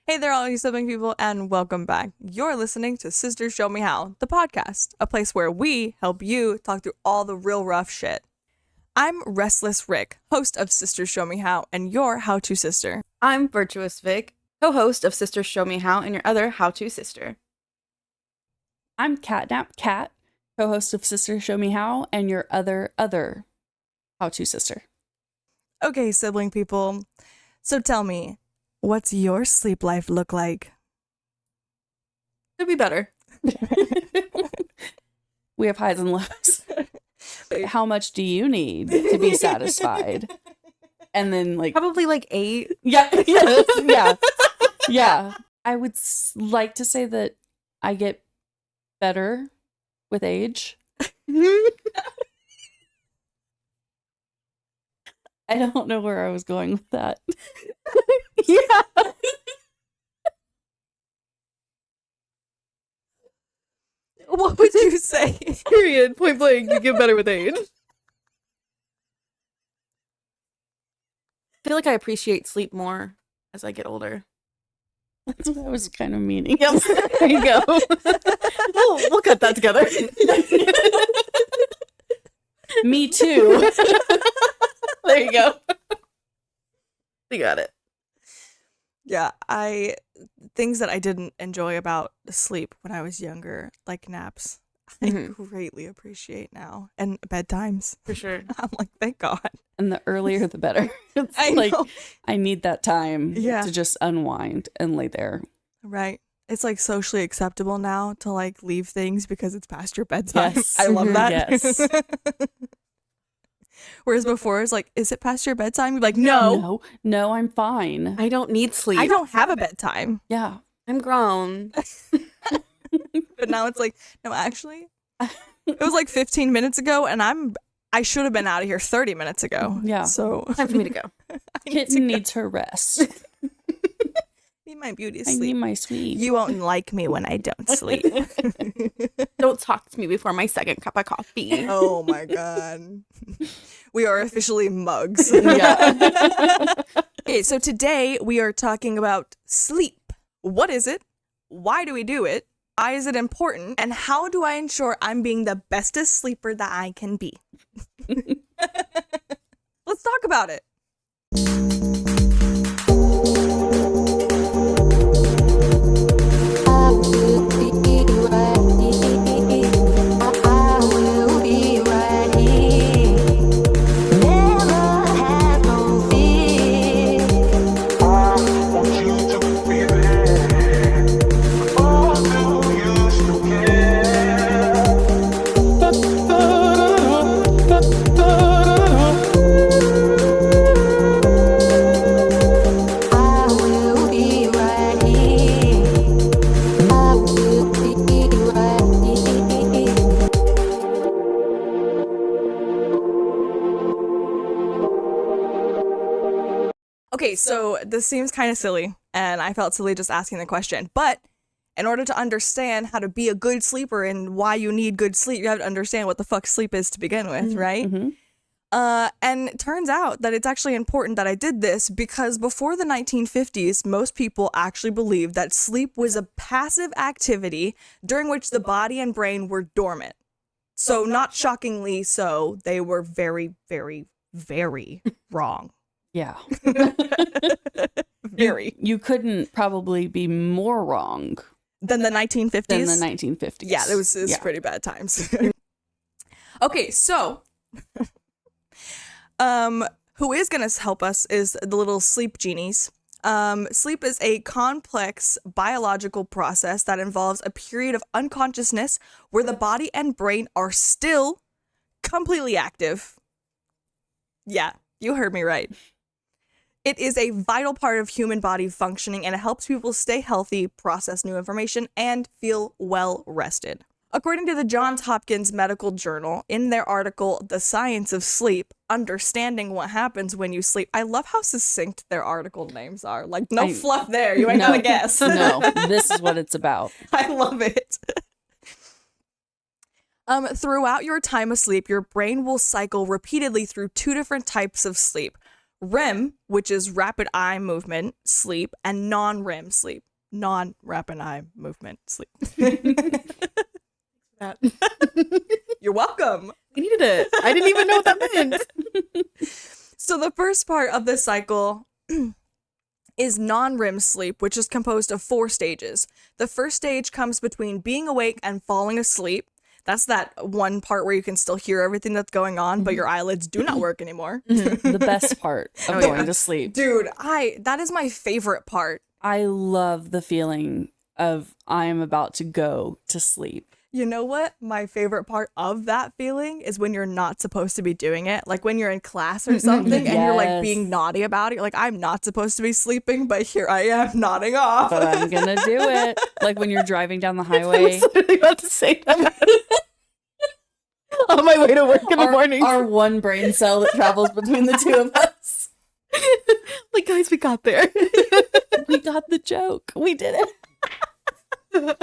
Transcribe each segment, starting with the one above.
Hey there, all you sibling people, and welcome back. You're listening to Sisters Show Me How, the podcast, a place where we help you talk through all the real rough shit. I'm Restless Rick, host of Sisters Show Me How, and your how-to sister. I'm Virtuous Vic, co-host of Sisters Show Me How and your other how-to sister. I'm Catnap Cat, co-host of Sisters Show Me How and your other how-to sister. Okay, sibling people, so tell me, what's your sleep life look like? Could be better. We have highs and lows. How much do you need to be satisfied? And then Probably 8. Yeah. I would like to say that I get better with age. I don't know where I was going with that. Yeah. What would you say? Period. Point blank. You get better with age. I feel like I appreciate sleep more as I get older. That's what I was kind of meaning. Yep. There you go. we'll cut that together. Me too. There you go. We got it. Yeah, things that I didn't enjoy about sleep when I was younger, like naps, I greatly appreciate now. And bedtimes. For sure. I'm like, thank God. And the earlier the better. It's I know. I need that time Yeah. to just unwind and lay there. Right. It's socially acceptable now to leave things because it's past your bedtime. Yes. I love that. Yes. Whereas before it's is it past your bedtime? You're like, no, No, I'm fine. I don't need sleep. I don't have a bedtime. Yeah. I'm grown. But now it's no, actually, it was 15 minutes ago and I should have been out of here 30 minutes ago. Yeah. So Time for me to go. Kitten needs her rest. need my beauty I need sleep. my sweet. You won't like me when I don't sleep. Don't talk to me before my second cup of coffee. Oh my God. We are officially mugs. Yeah. Okay, so today we are talking about sleep. What is it? Why do we do it? Why is it important? And how do I ensure I'm being the bestest sleeper that I can be? Let's talk about it. Okay, so this seems kind of silly, and I felt silly just asking the question. But in order to understand how to be a good sleeper and why you need good sleep, you have to understand what the fuck sleep is to begin with, right? Mm-hmm. And it turns out that it's actually important that I did this because before the 1950s, most people actually believed that sleep was a passive activity during which the body and brain were dormant. So not shockingly so, they were very, very, very wrong. Yeah. Very. You couldn't probably be more wrong Than the 1950s? than the 1950s. Yeah, it was pretty bad times. Okay, so who is going to help us is the little sleep genies. Sleep is a complex biological process that involves a period of unconsciousness where the body and brain are still completely active. Yeah, you heard me right. It is a vital part of human body functioning, and it helps people stay healthy, process new information, and feel well rested. According to the Johns Hopkins Medical Journal, in their article, The Science of Sleep, Understanding What Happens When You Sleep. I love how succinct their article names are. No fluff there. You ain't gonna guess. No, this is what it's about. I love it. Throughout your time asleep, your brain will cycle repeatedly through two different types of sleep: REM, which is rapid eye movement sleep, and non-REM sleep, non-rapid eye movement sleep. You're welcome. We needed it. I didn't even know what that meant. So the first part of this cycle is non-REM sleep, which is composed of 4 stages. The first stage comes between being awake and falling asleep. That's that one part where you can still hear everything that's going on, but your eyelids do not work anymore. The best part of going to sleep. Dude, that is my favorite part. I love the feeling of I am about to go to sleep. You know what? My favorite part of that feeling is when you're not supposed to be doing it. Like when you're in class or something and you're like Yes. being naughty about it. You're like, I'm not supposed to be sleeping, but here I am nodding off. But I'm gonna do it. Like when you're driving down the I highway. was literally about to say that. On my way to work in the morning. Our one brain cell that travels between the two of us. Like, guys, we got there. We got the joke. We did it.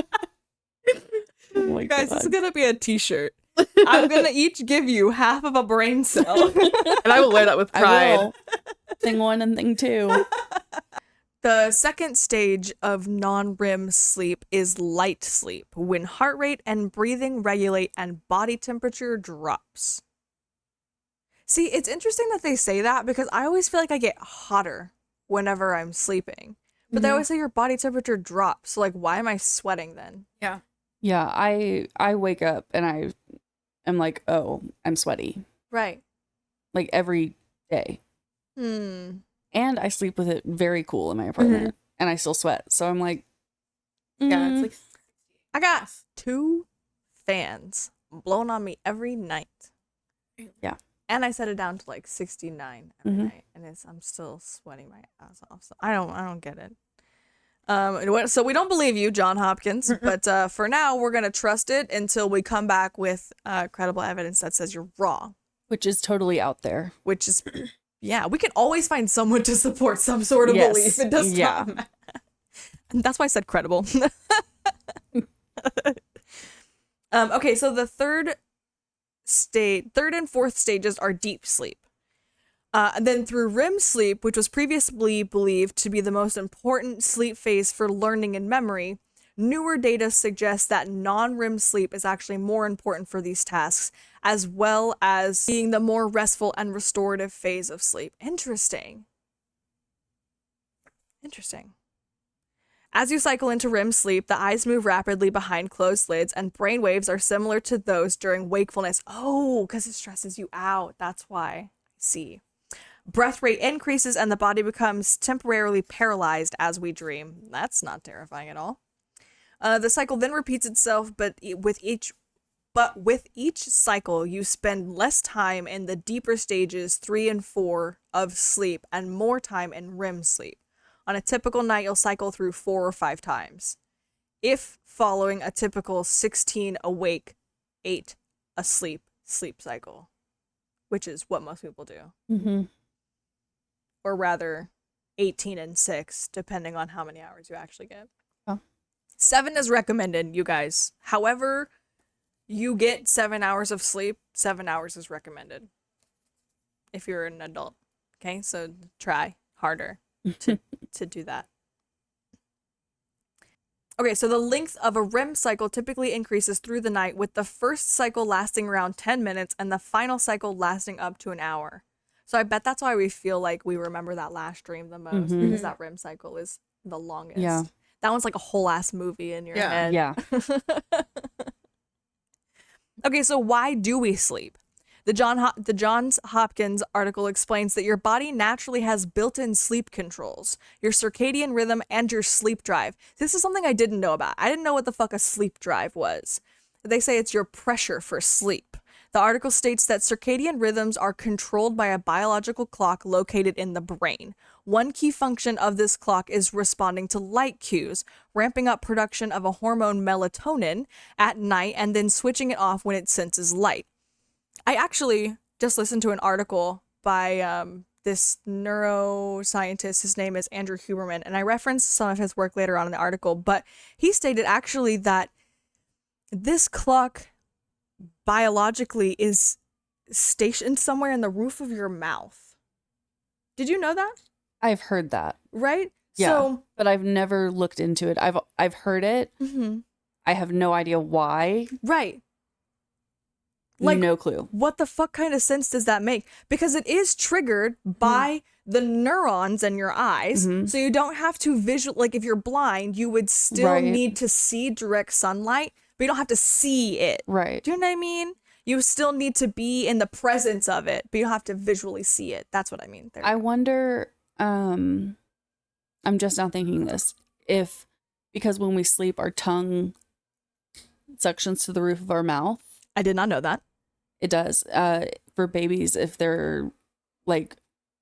Oh my Guys, this is God. going to be a t-shirt. I'm going to each give you half of a brain cell. And I will wear that with I pride. will. Thing 1 and thing 2. The second stage of non-REM sleep is light sleep, when heart rate and breathing regulate and body temperature drops. See, it's interesting that they say that because I always feel like I get hotter whenever I'm sleeping. But they always say your body temperature drops. So like, why am I sweating then? Yeah. Yeah, I wake up and I am like, oh, I'm sweaty. Right. Like every day. Hmm. And I sleep with it very cool in my apartment. And I still sweat. So I'm like, Yeah, it's like I got 2 fans blowing on me every night. Yeah. And I set it down to like 69 every night, and I'm still sweating my ass off. So I don't get it. So we don't believe you, John Hopkins, but for now we're gonna trust it until we come back with credible evidence that says you're wrong. which is totally out there. Which is, yeah, we can always find someone to support some sort of Yes. belief. It does not matter. And that's why I said credible. Okay, so the third and fourth stages are deep sleep. And then through REM sleep, which was previously believed to be the most important sleep phase for learning and memory, newer data suggests that non-REM sleep is actually more important for these tasks, as well as being the more restful and restorative phase of sleep. Interesting. As you cycle into REM sleep, the eyes move rapidly behind closed lids, and brain waves are similar to those during wakefulness. Oh, because it stresses you out. That's why. I see. Breath rate increases, and the body becomes temporarily paralyzed as we dream. That's not terrifying at all. The cycle then repeats itself, but with each cycle, you spend less time in the deeper stages 3 and 4 of sleep and more time in REM sleep. On a typical night, you'll cycle through 4 or 5 times. If following a typical 16 awake, 8 asleep sleep cycle, which is what most people do. Mm-hmm. Or rather, 18 and 6, depending on how many hours you actually get. Oh. 7 is recommended, you guys. However you get 7 hours of sleep, 7 hours is recommended. If you're an adult. Okay, so try harder to do that. Okay, so the length of a REM cycle typically increases through the night, with the first cycle lasting around 10 minutes and the final cycle lasting up to an hour. So I bet that's why we feel like we remember that last dream the most, because that REM cycle is the longest. Yeah. That one's like a whole ass movie in your head. Yeah. Okay, so why do we sleep? The Johns Hopkins article explains that your body naturally has built-in sleep controls, your circadian rhythm, and your sleep drive. This is something I didn't know about. I didn't know what the fuck a sleep drive was. They say it's your pressure for sleep. The article states that circadian rhythms are controlled by a biological clock located in the brain. One key function of this clock is responding to light cues, ramping up production of a hormone melatonin at night and then switching it off when it senses light. I actually just listened to an article by this neuroscientist. His name is Andrew Huberman, and I referenced some of his work later on in the article, but he stated actually that this clock biologically is stationed somewhere in the roof of your mouth. Did you know that? I've heard that. Right? Yeah, So, but I've never looked into it. I've heard it. mhm. I have no idea why. Right. Like, No clue. what the fuck kind of sense does that make? Because it is triggered by the neurons in your eyes. Mhm. So you don't have to like if you're blind, you would still Right. need to see direct sunlight, but you don't have to see it. Right. Do you know what I mean? You still need to be in the presence of it, but you don't have to visually see it. That's what I mean. There. I wonder, I'm just now thinking this, if, because when we sleep, our tongue suctions to the roof of our mouth. I did not know that. It does. For babies, if they're like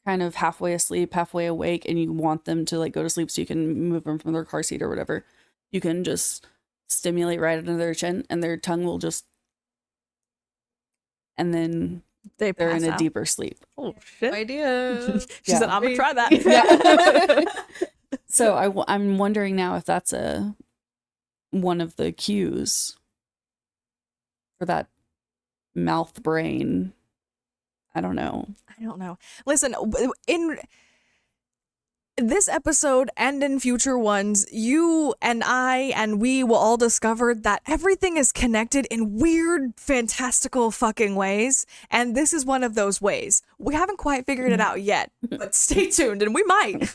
kind of halfway asleep, halfway awake, and you want them to like go to sleep so you can move them from their car seat or whatever, you can just stimulate right under their chin and their tongue will just, and then They're they're in a out. deeper sleep. Oh shit! Idea. She Yeah. said, "I'm gonna try that." Yeah. So I'm wondering now if that's one of the cues for that mouth brain. I don't know. I don't know. Listen, in this episode and in future ones, you and I and we will all discover that everything is connected in weird, fantastical fucking ways. And this is one of those ways. We haven't quite figured it out yet, but stay tuned and we might.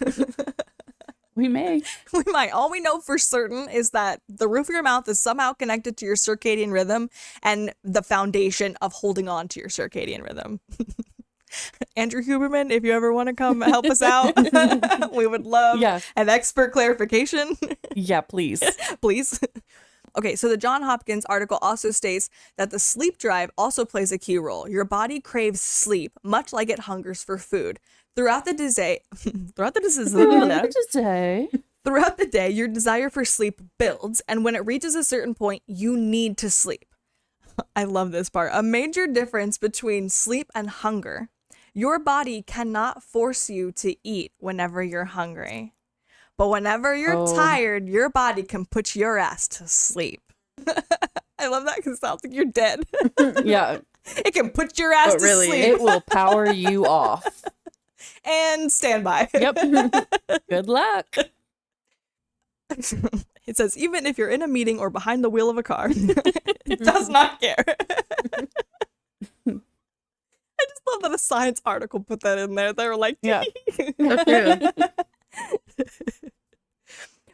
We may. We might. All we know for certain is that the roof of your mouth is somehow connected to your circadian rhythm and the foundation of holding on to your circadian rhythm. Andrew Huberman, if you ever want to come help us out, we would love Yeah. an expert clarification, Yeah, please. please. Okay, so the John Hopkins article also states that the sleep drive also plays a key role. Your body craves sleep, much like it hungers for food. Throughout the day, throughout the day, your desire for sleep builds, and when it reaches a certain point, you need to sleep. I love this part. A major difference between sleep and hunger. Your body cannot force you to eat whenever you're hungry. But whenever you're tired, your body can put your ass to sleep. I love that because it sounds like you're dead. Yeah. It can put your ass But to really, sleep. It will power you off. And stand by. Yep. Good luck. It says, even if you're in a meeting or behind the wheel of a car, it does not care. I just love that a science article put that in there. They were like, Yeah.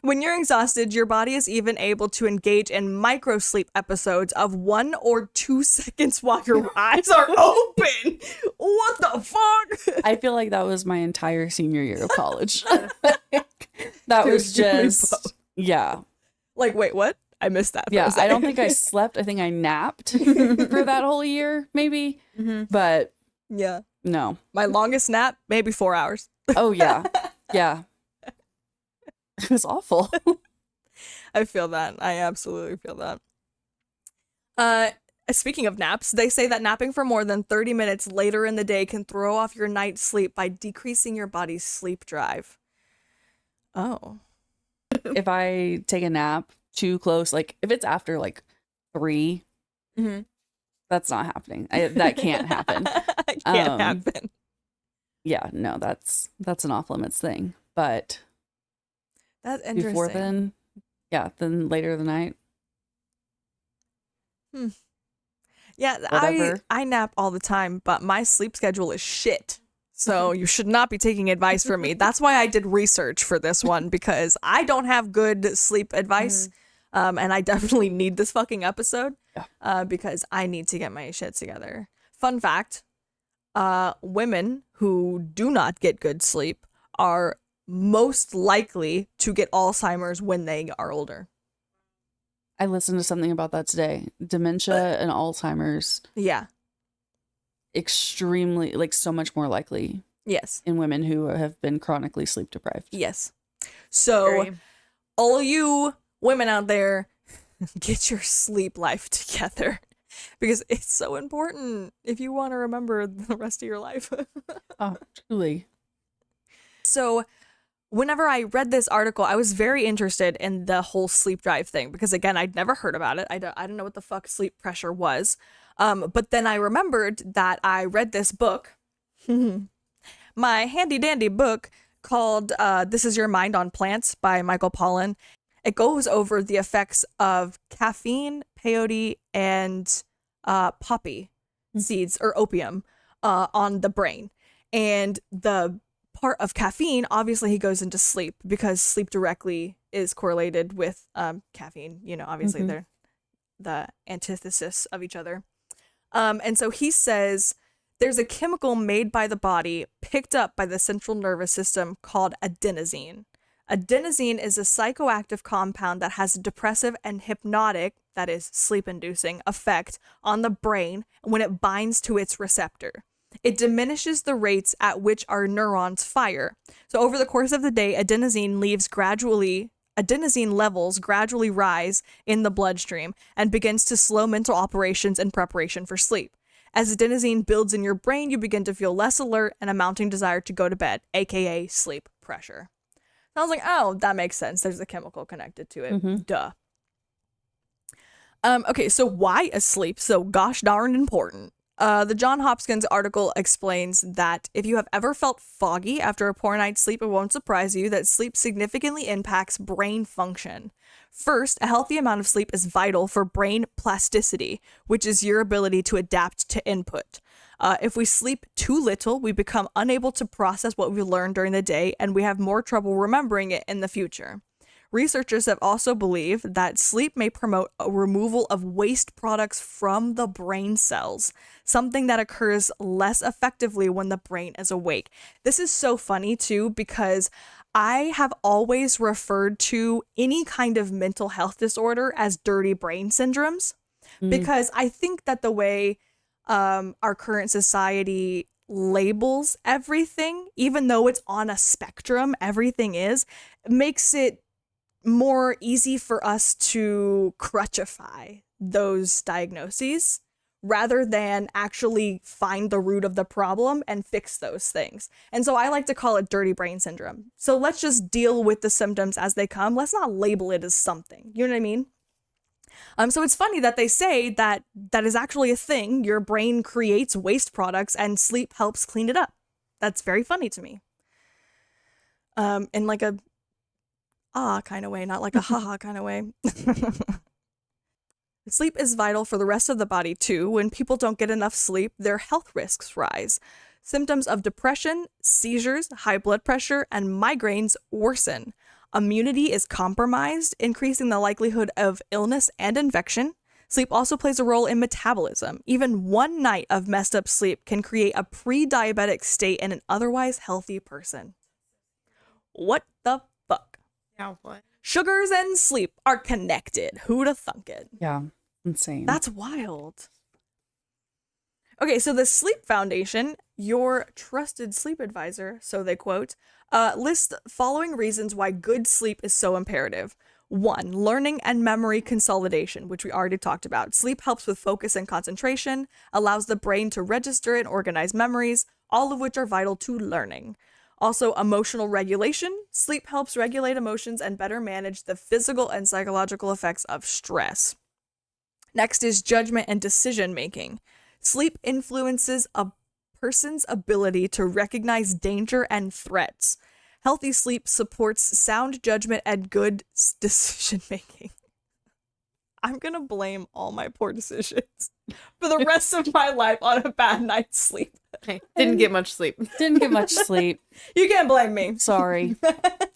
When you're exhausted, your body is even able to engage in micro sleep episodes of 1 or 2 seconds while your eyes are open. What the fuck? I feel like that was my entire senior year of college. That Dude, was you and just, yeah. Like, wait, what? I missed that. for a Yeah, I don't second. think I slept. I think I napped for that whole year, maybe. But Yeah. no. My longest nap, maybe 4 hours. Oh, yeah. Yeah. It was awful. I feel that. I absolutely feel that. Speaking of naps, they say that napping for more than 30 minutes later in the day can throw off your night's sleep by decreasing your body's sleep drive. Oh. If I take a nap too close, like if it's after like 3, Mm-hmm. that's not happening. That can't happen. It can't happen. Yeah, no, that's an off limits thing. But That's interesting. before then, yeah, then later in the night. Yeah, Whatever. I nap all the time, but my sleep schedule is shit. So you should not be taking advice from me. That's why I did research for this one, because I don't have good sleep advice. And I definitely need this fucking episode because I need to get my shit together. Fun fact, women who do not get good sleep are most likely to get Alzheimer's when they are older. I listened to something about that today. Dementia and Alzheimer's, Yeah. extremely, like so much more likely Yes. in women who have been chronically sleep deprived. Yes. So all you women out there, get your sleep life together because it's so important if you want to remember the rest of your life. Oh, truly. So whenever I read this article, I was very interested in the whole sleep drive thing because, again, I'd never heard about it. I don't know what the fuck sleep pressure was. But then I remembered that I read this book my handy dandy book called This Is Your Mind on Plants by Michael Pollan. It goes over the effects of caffeine, peyote, and poppy seeds or opium on the brain. And the part of caffeine, obviously he goes into sleep because sleep directly is correlated with caffeine. You know, obviously they're the antithesis of each other. And so he says there's a chemical made by the body picked up by the central nervous system called adenosine. Adenosine is a psychoactive compound that has a depressive and hypnotic, that is sleep-inducing, effect on the brain when it binds to its receptor. It diminishes the rates at which our neurons fire. So over the course of the day, adenosine levels gradually rise in the bloodstream and begins to slow mental operations in preparation for sleep. As adenosine builds in your brain, you begin to feel less alert and a mounting desire to go to bed, aka sleep pressure. I was like, oh, that makes sense. There's a chemical connected to it. Duh. Okay, so why is sleep so gosh darn important? The John Hopkins article explains that if you have ever felt foggy after a poor night's sleep, it won't surprise you that sleep significantly impacts brain function. First, a healthy amount of sleep is vital for brain plasticity, which is your ability to adapt to input. If we sleep too little, we become unable to process what we learned during the day, and we have more trouble remembering it in the future. Researchers have also believed that sleep may promote a removal of waste products from the brain cells, something that occurs less effectively when the brain is awake. This is so funny too, because I have always referred to any kind of mental health disorder as dirty brain syndromes, because I think that the way our current society labels everything, even though it's on a spectrum, everything makes it more easy for us to crutchify those diagnoses rather than actually find the root of the problem and fix those things. And so I like to call it dirty brain syndrome. So let's just deal with the symptoms as they come. Let's not label it as something. You know what I mean? So it's funny that they say that that is actually a thing. Your brain creates waste products and sleep helps clean it up. That's very funny to me. In like a kind of way, not like a haha kind of way. Sleep is vital for the rest of the body too. When people don't get enough sleep, their health risks rise. Symptoms of depression, seizures, high blood pressure, and migraines worsen. Immunity is compromised, increasing the likelihood of illness and infection. Sleep also plays a role in metabolism. Even one night of messed up sleep can create a pre-diabetic state in an otherwise healthy person. What the fuck? Yeah, what? Sugars and sleep are connected. Who'da thunk it? Yeah, insane. That's wild. Okay, so the Sleep Foundation, your trusted sleep advisor, so they quote, lists the following reasons why good sleep is so imperative. 1, learning and memory consolidation, which we already talked about. Sleep helps with focus and concentration, allows the brain to register and organize memories, all of which are vital to learning. Also, emotional regulation. Sleep helps regulate emotions and better manage the physical and psychological effects of stress. Next is judgment and decision making. Sleep influences a person's ability to recognize danger and threats. Healthy sleep supports sound judgment and good decision making. I'm gonna blame all my poor decisions for the rest of my life on a bad night's sleep. Okay. Didn't get much sleep. Didn't get much sleep. You can't blame me. Sorry.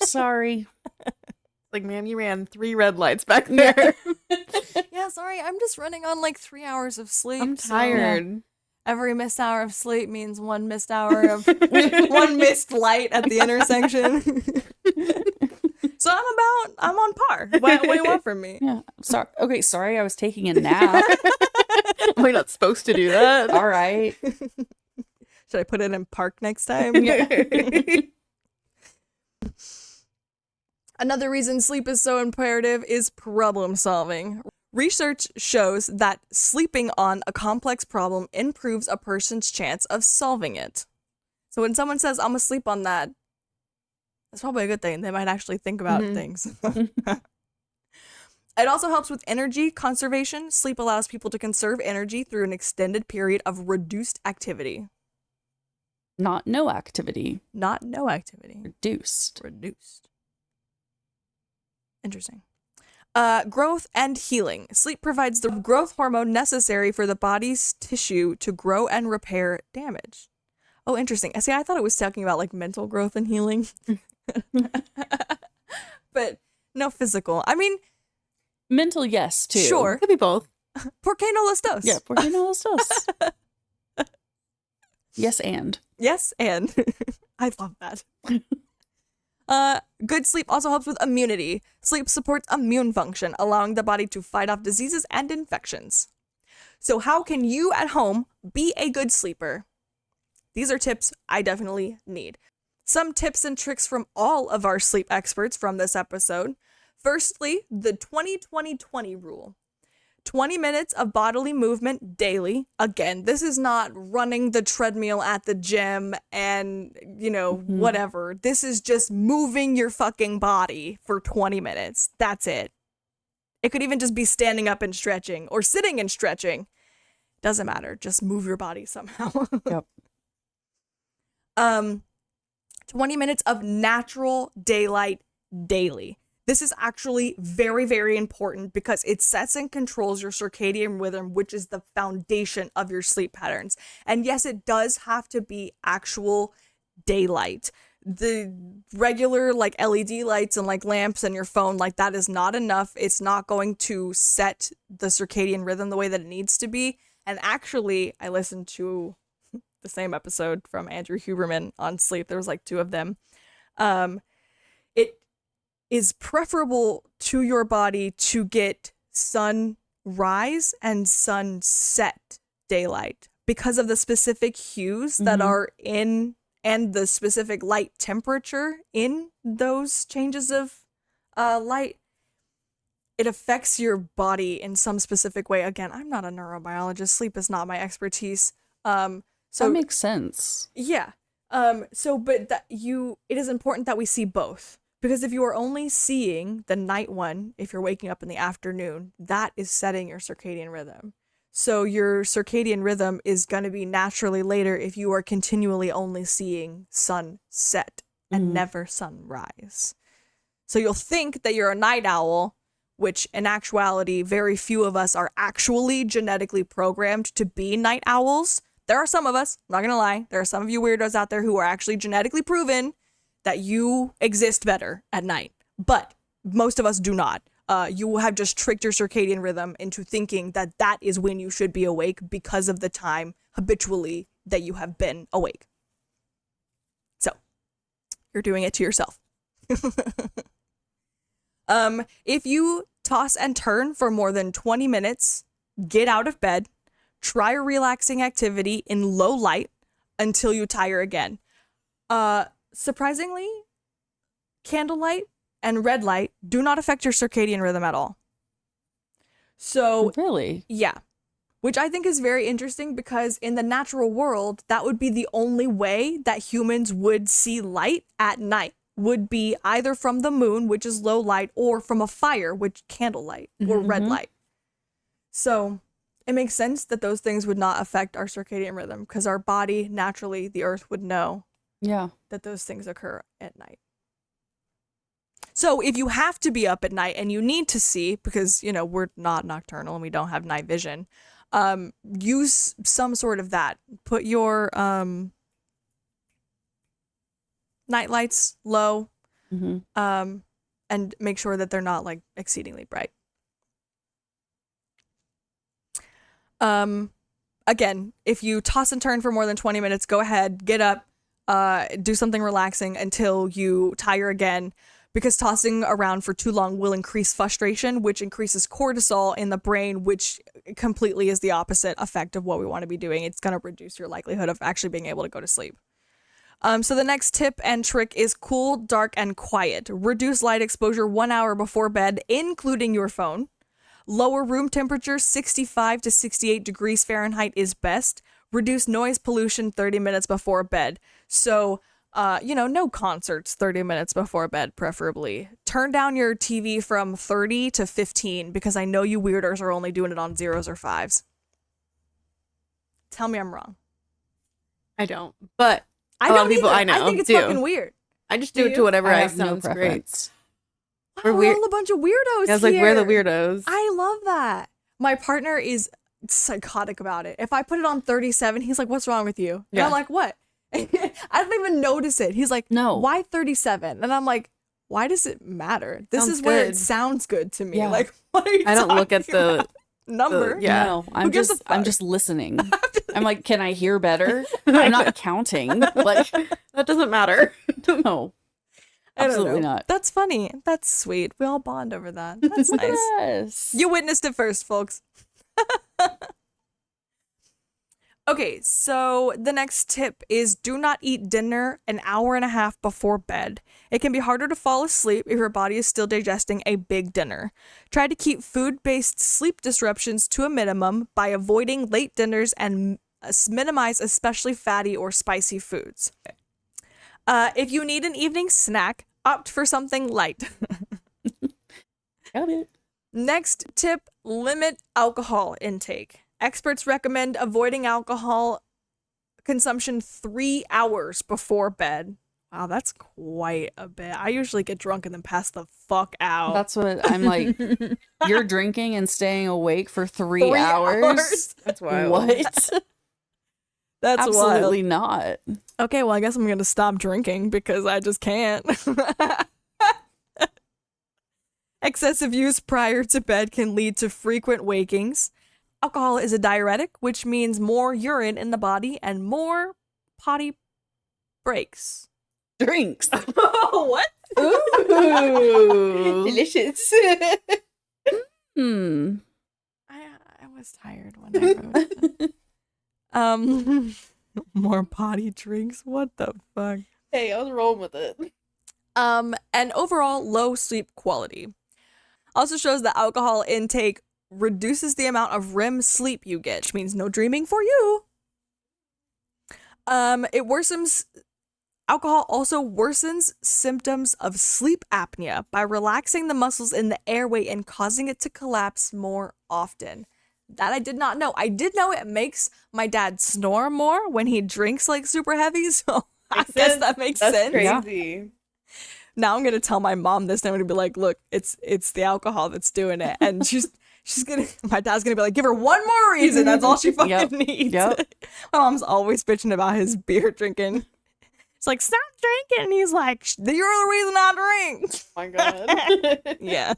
Sorry. Like, ma'am, you ran 3 red lights back there. Yeah, sorry. I'm just running on like 3 hours of sleep. I'm so tired. every missed hour of sleep means one missed hour of one missed light at the intersection. So I'm on par. What do you want from me? Yeah. Sorry. Okay. Sorry. I was taking a nap. We're not supposed to do that. All right. Should I put it in park next time? Another reason sleep is so imperative is problem solving. Research shows that sleeping on a complex problem improves a person's chance of solving it. So when someone says, I'm gonna sleep on that, that's probably a good thing. They might actually think about things. It also helps with energy conservation. Sleep allows people to conserve energy through an extended period of reduced activity. Not no activity. Not no activity. Reduced. Interesting. Growth and healing. Sleep provides the growth hormone necessary for the body's tissue to grow and repair damage. Oh, interesting. See, I thought it was talking about like mental growth and healing. But no physical. I mean, Mental, yes, too. sure. Could be both. ¿Por qué no los dos? Yeah, ¿por qué no los dos? Yes, and. Yes, and I love that. Good sleep also helps with immunity. Sleep supports immune function, allowing the body to fight off diseases and infections. So how can you at home be a good sleeper? These are tips I definitely need. Some tips and tricks from all of our sleep experts from this episode. Firstly, the 20-20-20 rule. 20 minutes of bodily movement daily. Again, this is not running the treadmill at the gym and, whatever. This is just moving your fucking body for 20 minutes. That's it. It could even just be standing up and stretching or sitting and stretching. Doesn't matter. Just move your body somehow. Yep. 20 minutes of natural daylight daily. This is actually very, very important because it sets and controls your circadian rhythm, which is the foundation of your sleep patterns. And yes, it does have to be actual daylight. The regular like LED lights and like lamps and your phone, like that is not enough. It's not going to set the circadian rhythm the way that it needs to be. And actually, I listened to the same episode from Andrew Huberman on sleep. There was like 2 of them. It is preferable to your body to get sunrise and sunset daylight because of the specific hues that are in and the specific light temperature in those changes of light. It affects your body in some specific way. Again, I'm not a neurobiologist. Sleep is not my expertise. So that makes sense. Yeah. It is important that we see both. Because if you are only seeing the night one, if you're waking up in the afternoon, that is setting your circadian rhythm. So your circadian rhythm is going to be naturally later if you are continually only seeing sunset and never sunrise. So you'll think that you're a night owl, which in actuality, very few of us are actually genetically programmed to be night owls. There are some of us, I'm not going to lie. There are some of you weirdos out there who are actually genetically proven that you exist better at night, but most of us do not. You have just tricked your circadian rhythm into thinking that that is when you should be awake because of the time habitually that you have been awake. So, you're doing it to yourself. If you toss and turn for more than 20 minutes, get out of bed, try a relaxing activity in low light until you tire again. Surprisingly, candlelight and red light do not affect your circadian rhythm at all. So, really? Yeah. Which I think is very interesting because in the natural world, that would be the only way that humans would see light at night, would be either from the moon, which is low light, or from a fire, which candlelight or red light. So it makes sense that those things would not affect our circadian rhythm because our body, naturally, the earth would know that those things occur at night. So if you have to be up at night and you need to see, because, we're not nocturnal and we don't have night vision, use some sort of that. Put your night lights low and make sure that they're not like exceedingly bright. Again, if you toss and turn for more than 20 minutes, go ahead, get up, do something relaxing until you tire again, because tossing around for too long will increase frustration, which increases cortisol in the brain, which completely is the opposite effect of what we want to be doing. It's going to reduce your likelihood of actually being able to go to sleep. So the next tip and trick is cool, dark, and quiet. Reduce light exposure 1 hour before bed, including your phone. Lower room temperature, 65 to 68 degrees Fahrenheit is best. Reduce noise pollution 30 minutes before bed. So, no concerts 30 minutes before bed, preferably. Turn down your TV from 30 to 15 because I know you weirdos are only doing it on 0s or 5s. Tell me I'm wrong. I don't, but I A lot don't of people either. I know I think it's do. fucking weird. I just Do do it you? to whatever I I have no sounds great. preference. Wow, We're we're weird. all a bunch of weirdos I was like, here. we're the weirdos. I love that. My partner is psychotic about it. If I put it on 37, he's like, "What's wrong with you?" And Yeah. I'm like, "What?" I don't even notice it. He's like, No. "Why 37?" And I'm like, "Why does it matter? This Sounds is where it good. sounds good to me." Yeah. Like, what are you I don't look at talking the about? Number. yeah. No, Who I'm gives a just I'm fuck? just listening. I'm like, can I hear better? I'm not counting. Like, That doesn't matter. no, I don't absolutely know. not. That's funny. That's sweet. We all bond over that. That's nice. Yes. You witnessed it first, folks. Okay, so the next tip is do not eat dinner an hour and a half before bed. It can be harder to fall asleep if your body is still digesting a big dinner. Try to keep food-based sleep disruptions to a minimum by avoiding late dinners and minimize especially fatty or spicy foods. If you need an evening snack, opt for something light. Got it. Next tip, limit alcohol intake. Experts recommend avoiding alcohol consumption 3 hours before bed. Wow, that's quite a bit. I usually get drunk and then pass the fuck out. That's what I'm like. You're drinking and staying awake for 3 3 hours. That's wild. What? That's Absolutely not. wild. Okay, well, I guess I'm going to stop drinking because I just can't. Excessive use prior to bed can lead to frequent wakings. Alcohol is a diuretic, which means more urine in the body and more potty breaks. Drinks. What? Ooh. Delicious. Hmm. I was tired when I wrote it. More potty drinks. What the fuck? Hey, I was rolling with it. And overall low sleep quality. Also shows that alcohol intake reduces the amount of REM sleep you get, which means no dreaming for you. It worsens. Alcohol also worsens symptoms of sleep apnea by relaxing the muscles in the airway and causing it to collapse more often. That I did not know. I did know it makes my dad snore more when he drinks like super heavy, so I guess that makes That's sense. crazy. Now I'm gonna tell my mom this, and I'm gonna be like, "Look, it's the alcohol that's doing it," and my dad's gonna be like, "Give her one more reason. That's all she fucking Yep. needs." Yep. My mom's always bitching about his beer drinking. It's like, "Stop drinking," and he's like, "You're the reason I drink." Oh my god. Yeah.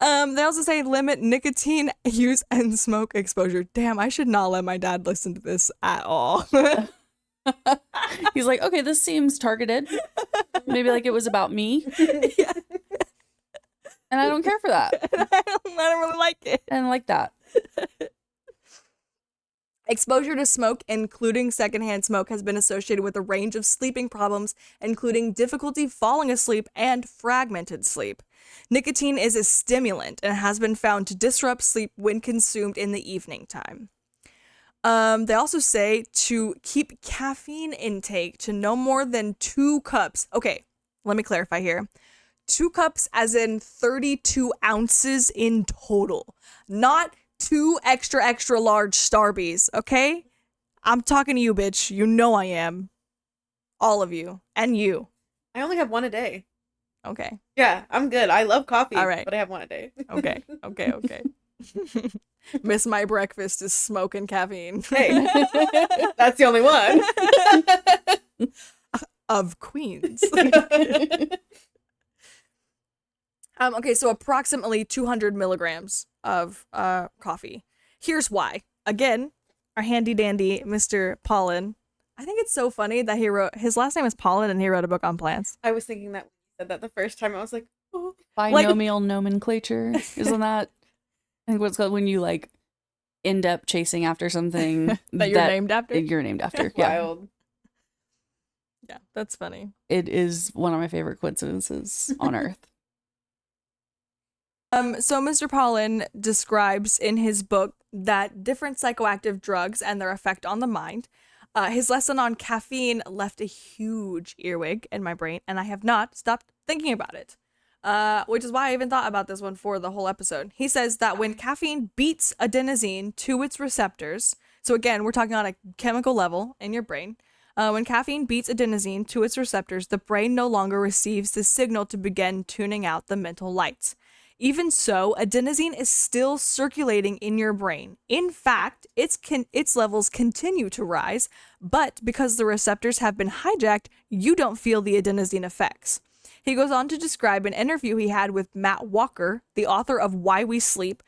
They also say limit nicotine use and smoke exposure. Damn, I should not let my dad listen to this at all. He's like, okay, this seems targeted. Maybe like it was about me. Yeah. And I don't care for that. I don't really like it. I don't like that. Exposure to smoke, including secondhand smoke, has been associated with a range of sleeping problems, including difficulty falling asleep and fragmented sleep. Nicotine is a stimulant and has been found to disrupt sleep when consumed in the evening time. They also say to keep caffeine intake to no more than 2 cups. Okay, let me clarify here. 2 cups as in 32 ounces in total, not 2 extra large Starbies, okay? I'm talking to you, bitch. You know I am. All of you. And you. I only have one a day. Okay. Yeah, I'm good. I love coffee, All right. but I have one a day. Okay. Miss my breakfast is smoking caffeine. Hey, that's the only one. Of Queens. Okay, so approximately 200 milligrams of coffee. Here's why. Again, our handy dandy Mr. Pollan. I think it's so funny that his last name is Pollan and he wrote a book on plants. I was thinking that when you said that the first time. I was like, oh. Binomial nomenclature. Isn't that, I think what it's called when you like end up chasing after something That you're named after? You're named after. Yeah. Wild. Yeah, that's funny. It is one of my favorite coincidences on earth. So Mr. Pollan describes in his book that different psychoactive drugs and their effect on the mind. His lesson on caffeine left a huge earwig in my brain, and I have not stopped thinking about it. Which is why I even thought about this one for the whole episode. He says that when caffeine beats adenosine to its receptors, So again, we're talking on a chemical level in your brain. When caffeine beats adenosine to its receptors, the brain no longer receives the signal to begin tuning out the mental lights. Even so, adenosine is still circulating in your brain. In fact, its levels continue to rise, but because the receptors have been hijacked, you don't feel the adenosine effects. He goes on to describe an interview he had with Matt Walker, the author of Why We Sleep.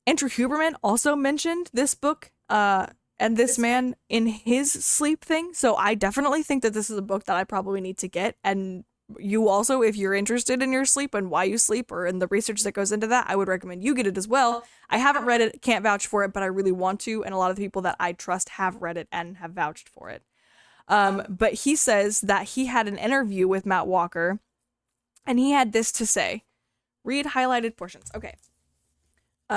Andrew Huberman also mentioned this book and this man in his sleep thing, so I definitely think that this is a book that I probably need to get, and you also, if you're interested in your sleep and why you sleep or in the research that goes into that, I would recommend you get it as well. I haven't read it, can't vouch for it, but I really want to, and a lot of the people that I trust have read it and have vouched for it. But he says that he had an interview with Matt Walker, and he had this to say. Read highlighted portions. Okay.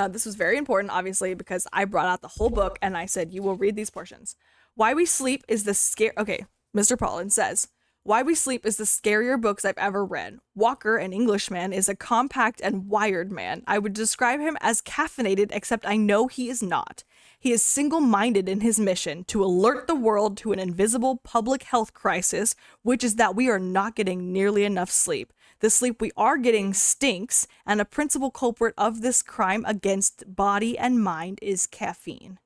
This was very important, obviously, because I brought out the whole book, and I said, you will read these portions. Why We Sleep is the scare... Okay, Mr. Pollan says... Why We Sleep is the scarier books I've ever read. Walker, an Englishman, is a compact and wired man. I would describe him as caffeinated, except I know he is not. He is single-minded in his mission to alert the world to an invisible public health crisis, which is that we are not getting nearly enough sleep. The sleep we are getting stinks, and a principal culprit of this crime against body and mind is caffeine.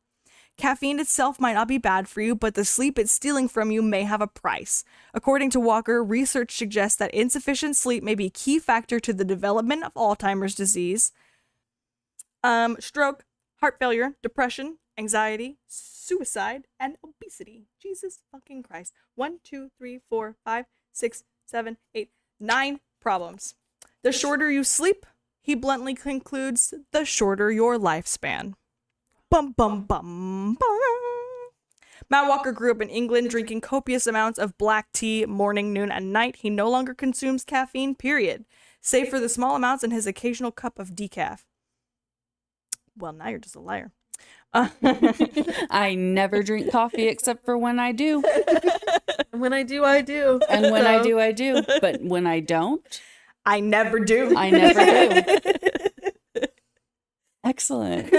Caffeine itself might not be bad for you, but the sleep it's stealing from you may have a price. According to Walker, research suggests that insufficient sleep may be a key factor to the development of Alzheimer's disease, stroke, heart failure, depression, anxiety, suicide, and obesity. Jesus fucking Christ. 1, 2, 3, 4, 5, 6, 7, 8, 9 problems. The shorter you sleep, he bluntly concludes, the shorter your lifespan. Bum, bum, bum, bum. Matt Walker grew up in England drinking copious amounts of black tea morning, noon, and night. He no longer consumes caffeine, period, save for the small amounts and his occasional cup of decaf. Well, now you're just a liar. I never drink coffee except for when I do. When I do, I do. And when I do, I do. But when I don't, I never do. I never do. Excellent.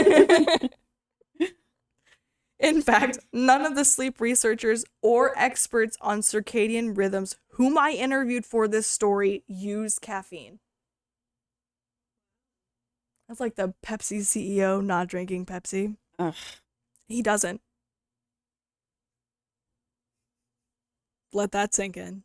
In fact, none of the sleep researchers or experts on circadian rhythms whom I interviewed for this story use caffeine. That's like the Pepsi CEO not drinking Pepsi. Ugh. He doesn't. Let that sink in.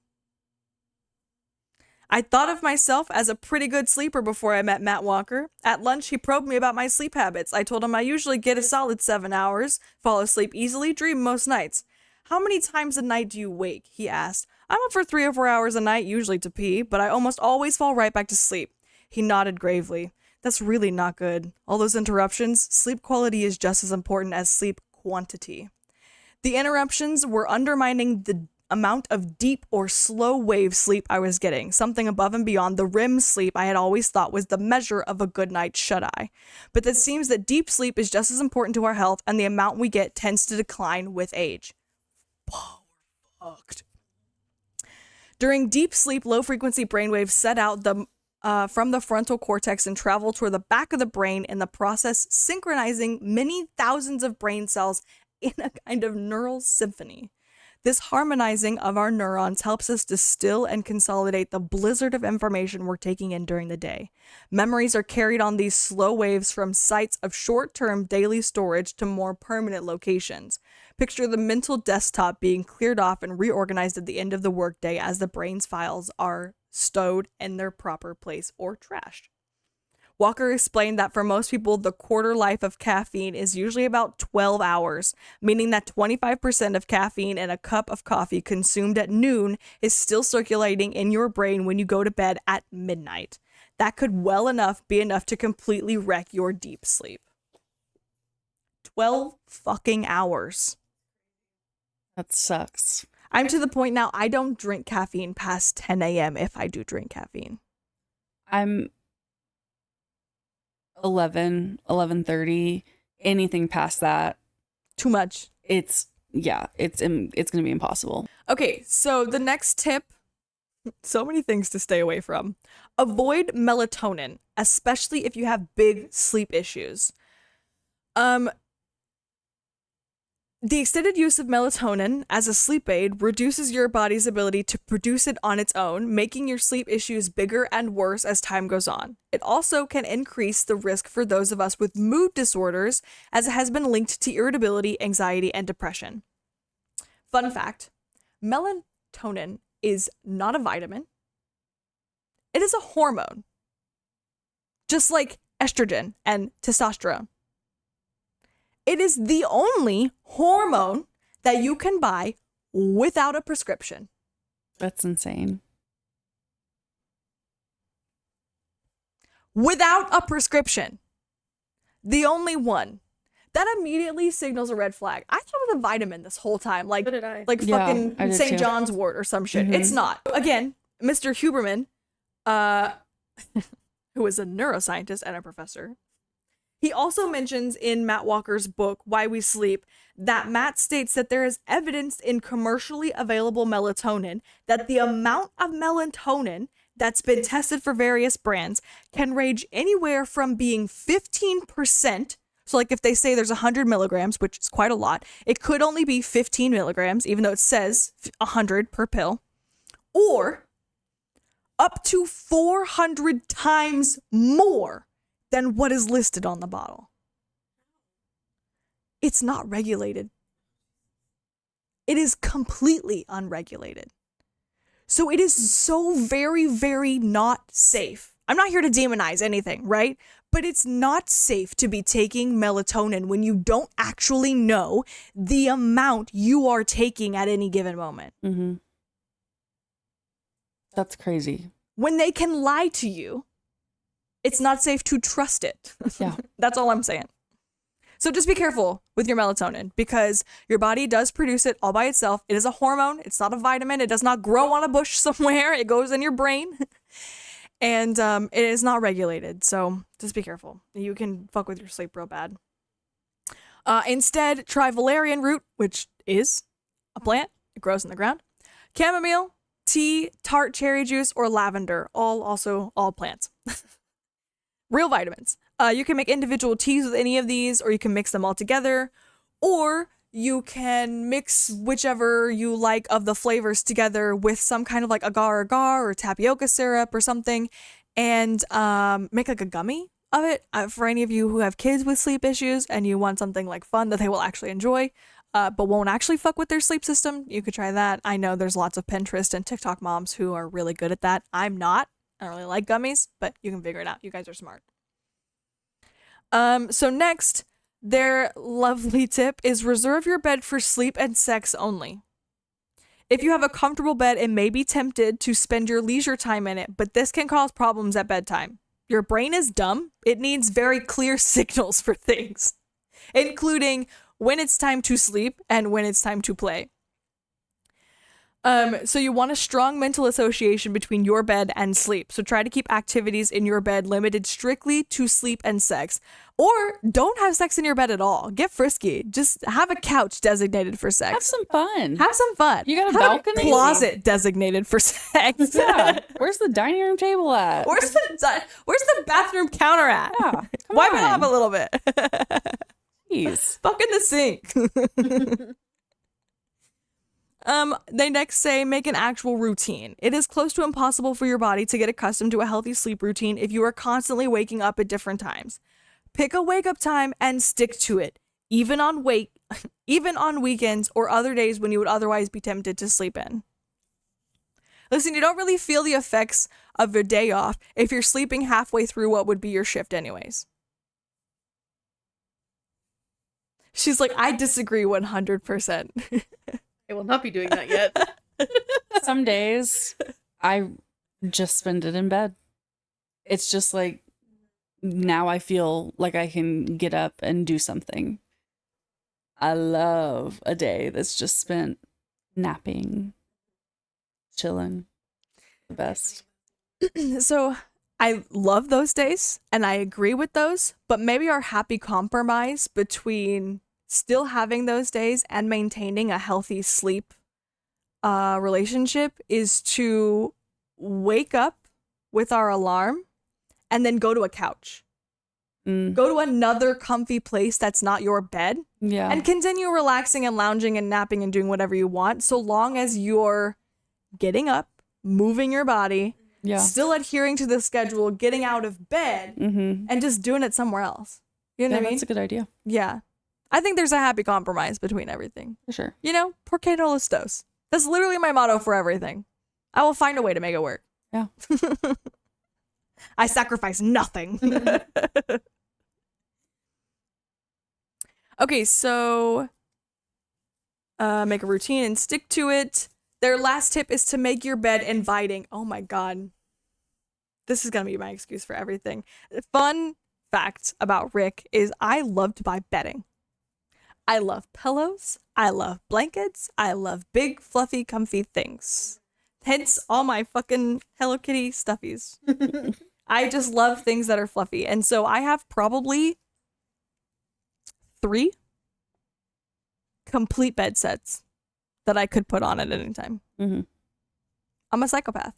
I thought of myself as a pretty good sleeper before I met Matt Walker. At lunch, he probed me about my sleep habits. I told him I usually get a solid 7 hours, fall asleep easily, dream most nights. How many times a night do you wake? He asked. I'm up for 3 or 4 hours a night, usually to pee, but I almost always fall right back to sleep. He nodded gravely. That's really not good. All those interruptions, sleep quality is just as important as sleep quantity. The interruptions were undermining the amount of deep or slow wave sleep I was getting, something above and beyond the REM sleep I had always thought was the measure of a good night's shut-eye. But it seems that deep sleep is just as important to our health, and the amount we get tends to decline with age. Oh, we're fucked. During deep sleep, low-frequency brainwaves set out from the frontal cortex and travel toward the back of the brain, in the process synchronizing many thousands of brain cells in a kind of neural symphony. This harmonizing of our neurons helps us distill and consolidate the blizzard of information we're taking in during the day. Memories are carried on these slow waves from sites of short-term daily storage to more permanent locations. Picture the mental desktop being cleared off and reorganized at the end of the workday as the brain's files are stowed in their proper place or trashed. Walker explained that for most people, the quarter life of caffeine is usually about 12 hours, meaning that 25% of caffeine in a cup of coffee consumed at noon is still circulating in your brain when you go to bed at midnight. That could well enough be enough to completely wreck your deep sleep. 12 fucking hours. That sucks. I'm to the point now, I don't drink caffeine past 10 a.m. if I do drink caffeine. I'm 11:30, anything past that, Too much. it's gonna be impossible. Okay, so the next tip, so many things to stay away from. Avoid melatonin, especially if you have big sleep issues. The extended use of melatonin as a sleep aid reduces your body's ability to produce it on its own, making your sleep issues bigger and worse as time goes on. It also can increase the risk for those of us with mood disorders, as it has been linked to irritability, anxiety, and depression. Fun fact, melatonin is not a vitamin. It is a hormone, just like estrogen and testosterone. It is the only hormone that you can buy without a prescription. That's insane. Without a prescription. The only one. That immediately signals a red flag. I thought it was a vitamin this whole time. Like, So did I. like Yeah, fucking I did St. too. John's wort or some shit. It's not. Again, Mr. Huberman, who is a neuroscientist and a professor, he also mentions in Matt Walker's book, Why We Sleep, that Matt states that there is evidence in commercially available melatonin that the amount of melatonin that's been tested for various brands can range anywhere from being 15%. So like if they say there's 100 milligrams, which is quite a lot, it could only be 15 milligrams, even though it says 100 per pill, or up to 400 times more than what is listed on the bottle. It's not regulated. It is completely unregulated. So it is so very, very not safe. I'm not here to demonize anything, right? But it's not safe to be taking melatonin when you don't actually know the amount you are taking at any given moment. Mm-hmm. That's crazy. When they can lie to you, it's not safe to trust it. Yeah. That's all I'm saying. So just be careful with your melatonin because your body does produce it all by itself. It is a hormone. It's not a vitamin. It does not grow on a bush somewhere. It goes in your brain. And it is not regulated. So just be careful. You can fuck with your sleep real bad. Instead, try valerian root, which is a plant. It grows in the ground. Chamomile, tea, tart cherry juice, or lavender. All plants. Real vitamins. You can make individual teas with any of these, or you can mix them all together, or you can mix whichever you like of the flavors together with some kind of like agar-agar or tapioca syrup or something, and make like a gummy of it. For any of you who have kids with sleep issues and you want something like fun that they will actually enjoy, but won't actually fuck with their sleep system, you could try that. I know there's lots of Pinterest and TikTok moms who are really good at that. I'm not. I don't really like gummies, but you can figure it out. You guys are smart. So next, their lovely tip is reserve your bed for sleep and sex only. If you have a comfortable bed, it may be tempted to spend your leisure time in it, but this can cause problems at bedtime. Your brain is dumb. It needs very clear signals for things, including when it's time to sleep and when it's time to play. So you want a strong mental association between your bed and sleep. So try to keep activities in your bed limited strictly to sleep and sex. Or don't have sex in your bed at all. Get frisky. Just have a couch designated for sex. Have some fun. Have some fun. You got a have balcony? A closet designated for sex. Yeah. Where's the dining room table at? Where's the bathroom counter at? Yeah, come Wipe it on. up a little bit. Jeez. Fuck in the sink. They next say make an actual routine. It is close to impossible for your body to get accustomed to a healthy sleep routine if you are constantly waking up at different times. Pick a wake up time and stick to it, even on weekends or other days when you would otherwise be tempted to sleep in. Listen, you don't really feel the effects of your day off if you're sleeping halfway through what would be your shift anyways. She's like, I disagree 100%. I will not be doing that yet. Some days I just spend it in bed. It's just like now I feel like I can get up and do something. I love a day that's just spent napping, chilling. The best. So I love those days and I agree with those, but maybe our happy compromise between still having those days and maintaining a healthy sleep relationship is to wake up with our alarm and then go to a couch. Go to another comfy place that's not your bed Yeah. and continue relaxing and lounging and napping and doing whatever you want, so long as you're getting up, moving your body, Yeah. still adhering to the schedule, getting out of bed, and just doing it somewhere else. You know what I mean? That's a good idea. Yeah. I think there's a happy compromise between everything. For sure. You know, porque no los dos. That's literally my motto for everything. I will find a way to make it work. Yeah. I sacrifice nothing. Okay, so make a routine and stick to it. Their last tip is to make your bed inviting. Oh my God. This is going to be my excuse for everything. Fun fact about Rick is I love to buy bedding. I love pillows. I love blankets. I love big, fluffy, comfy things. Hence all my fucking Hello Kitty stuffies. I just love things that are fluffy. And so I have probably 3 complete bed sets that I could put on at any time. I'm a psychopath.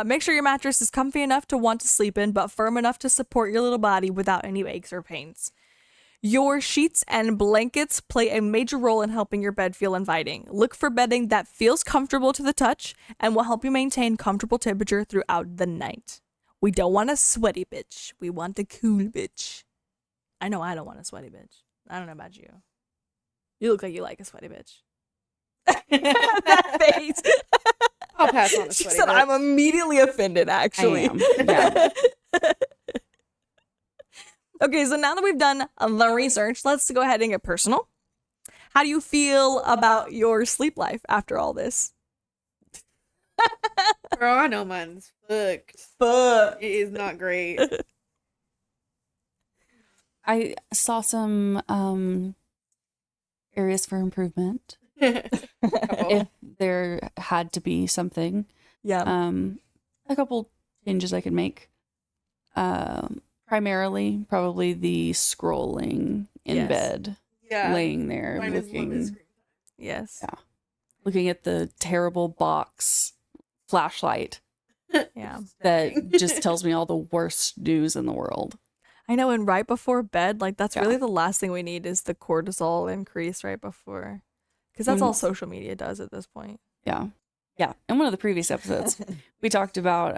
Make sure your mattress is comfy enough to want to sleep in, but firm enough to support your little body without any aches or pains. Your sheets and blankets play a major role in helping your bed feel inviting. Look for bedding that feels comfortable to the touch and will help you maintain comfortable temperature throughout the night. We don't want a sweaty bitch. We want a cool bitch. I know I don't want a sweaty bitch. I don't know about you. You look like you like a sweaty bitch. That face. I'll pass on a She sweaty said, bitch. I'm immediately offended, actually. I am. Yeah. Okay, so now that we've done the research, let's go ahead and get personal. How do you feel about your sleep life after all this? Bro, I know mine's fucked. Fuck. It is not great. I saw some areas for improvement. If there had to be something. Yeah. A couple changes I could make. Primarily, probably the scrolling in Yes. bed, Yeah. laying there, Mine is limited looking, screen Yes. yeah. looking at the terrible box flashlight Yeah. that just tells me all the worst news in the world. I know, and right before bed, like that's Yeah. really the last thing we need is the cortisol increase right before. Because that's When- all social media does at this point. Yeah. Yeah. In one of the previous episodes, we talked about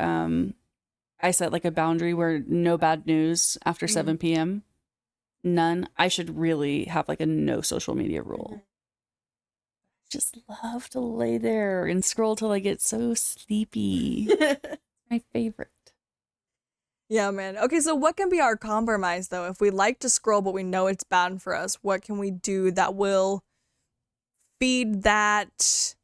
I set like a boundary where no bad news after 7 p.m. None. I should really have like a no social media rule. Just love to lay there and scroll till I get so sleepy. My favorite. Yeah, man. Okay, so what can be our compromise though? If we like to scroll but we know it's bad for us, what can we do that will feed that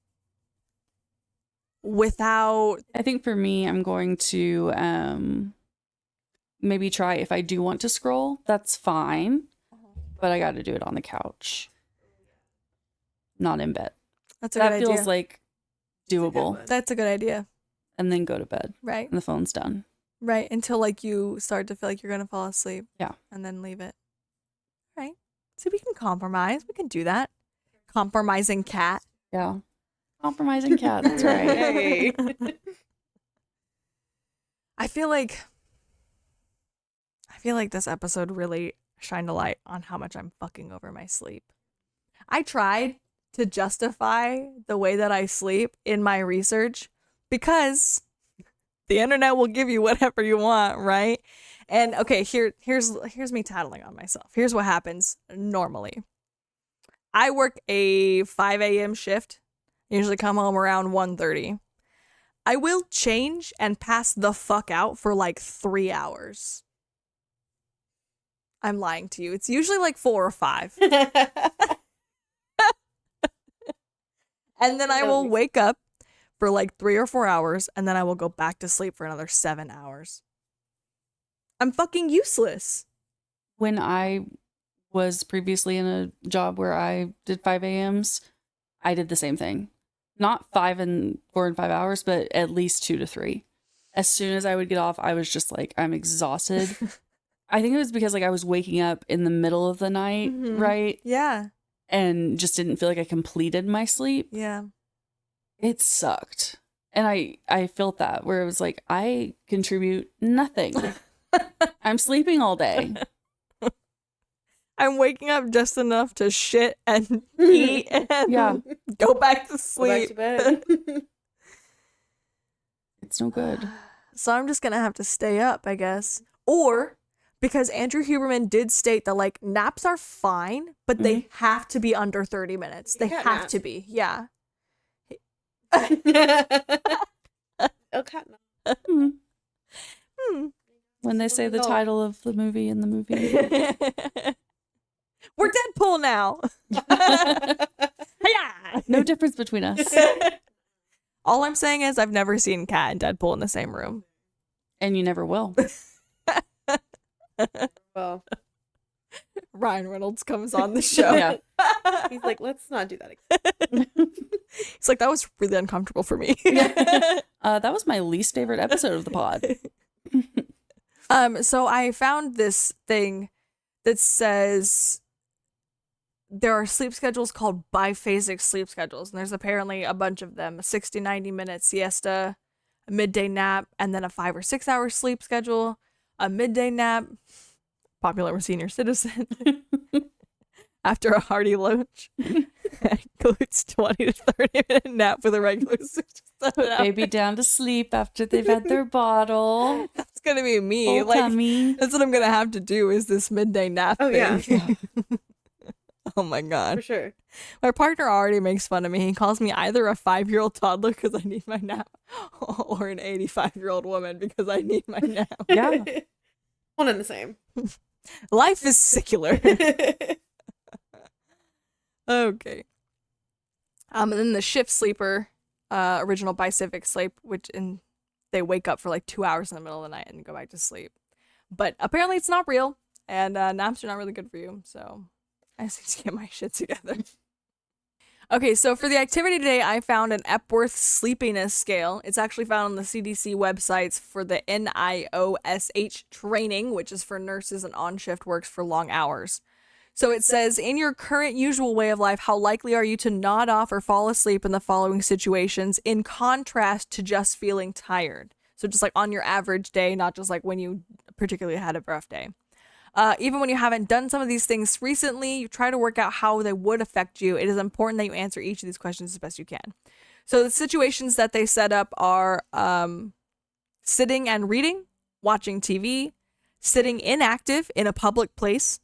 without I think for me, I'm going to maybe try if I do want to scroll, that's fine. But I got to do it on the couch, not in bed. That's a That good feels idea. like doable. That's a good idea. And then go to bed Right. and the phone's done. Right. Until like you start to feel like you're gonna fall asleep. Yeah. And then leave it. Right. So we can compromise. We can do that. Compromising cat. Yeah. Compromising cat. That's right. Hey. I feel like this episode really shined a light on how much I'm fucking over my sleep. I tried to justify the way that I sleep in my research because the internet will give you whatever you want, right? And okay, here's me tattling on myself. Here's what happens normally. I work a 5 a.m. shift. Usually come home around 1:30. I will change and pass the fuck out for like 3 hours. I'm lying to you. It's usually like 4 or 5. And then I will wake up for like 3 or 4 hours, and then I will go back to sleep for another 7 hours. I'm fucking useless. When I was previously in a job where I did 5 a.m.s, I did the same thing. Not 4 and 5 hours, but at least 2 to 3. As soon as I would get off, I was just like, I'm exhausted. I think it was because like I was waking up in the middle of the night, Mhm. right? Yeah. And just didn't feel like I completed my sleep. Yeah. It sucked. And I felt that where it was like, I contribute nothing. I'm sleeping all day. I'm waking up just enough to shit and eat and go back to Go back sleep. to bed. It's no good. So I'm just gonna have to stay up, I guess. Or because Andrew Huberman did state that like naps are fine, but they have to be under 30 minutes. They Cat have nap. to be. Yeah. Oh, cat nap. When they say the title of the movie in the movie. We're Deadpool now. Yeah. No difference between us. All I'm saying is I've never seen Cat and Deadpool in the same room. And you never will. Well, Ryan Reynolds comes on the show. Yeah. he's like, let's not do that again. He's like, that was really uncomfortable for me. That was my least favorite episode of the pod. So I found this thing that says there are sleep schedules called biphasic sleep schedules, and there's apparently a bunch of them: a 60, 90-minute siesta, a midday nap, and then a 5 or 6 hour sleep schedule, a midday nap, popular with senior citizens, after a hearty lunch, includes 20 to 30-minute nap with a regular 6 to 7 hours. Baby down to sleep after they've had their bottle. That's gonna be me. Full Like, tummy. that's what I'm gonna have to do is this midday nap Oh, thing. yeah. Oh my god. For sure. My partner already makes fun of me. He calls me either a 5-year-old toddler because I need my nap or an 85-year-old woman because I need my nap. Yeah. One and the same. Life is secular. Okay. And then the shift sleeper, original biphasic sleep, they wake up for like 2 hours in the middle of the night and go back to sleep. But apparently it's not real, and naps are not really good for you, so I just need to get my shit together. Okay, so for the activity today, I found an Epworth sleepiness scale. It's actually found on the CDC websites for the NIOSH training, which is for nurses and on-shift works for long hours. So it says, in your current usual way of life, how likely are you to nod off or fall asleep in the following situations in contrast to just feeling tired? So just like on your average day, not just like when you particularly had a rough day. Even when you haven't done some of these things recently, you try to work out how they would affect you. It is important that you answer each of these questions as best you can. So the situations that they set up are sitting and reading, watching TV, sitting inactive in a public place,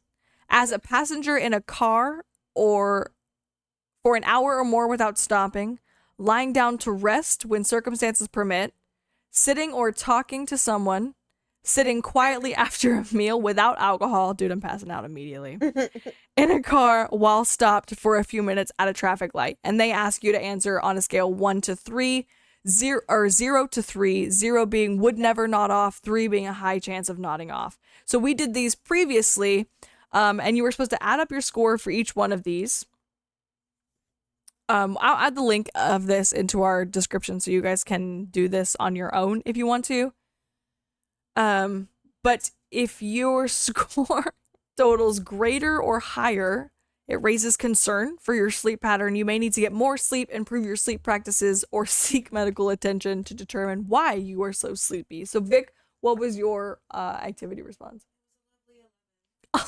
as a passenger in a car or for an hour or more without stopping, lying down to rest when circumstances permit, sitting or talking to someone, sitting quietly after a meal without alcohol, dude, I'm passing out immediately, in a car while stopped for a few minutes at a traffic light. And they ask you to answer on a scale 1 to 3, 0 to 3, 0 being would never nod off, 3 being a high chance of nodding off. So we did these previously, and you were supposed to add up your score for each one of these. I'll add the link of this into our description so you guys can do this on your own if you want to. But if your score totals greater or higher, it raises concern for your sleep pattern. You may need to get more sleep, improve your sleep practices, or seek medical attention to determine why you are so sleepy. So Vic, what was your activity response?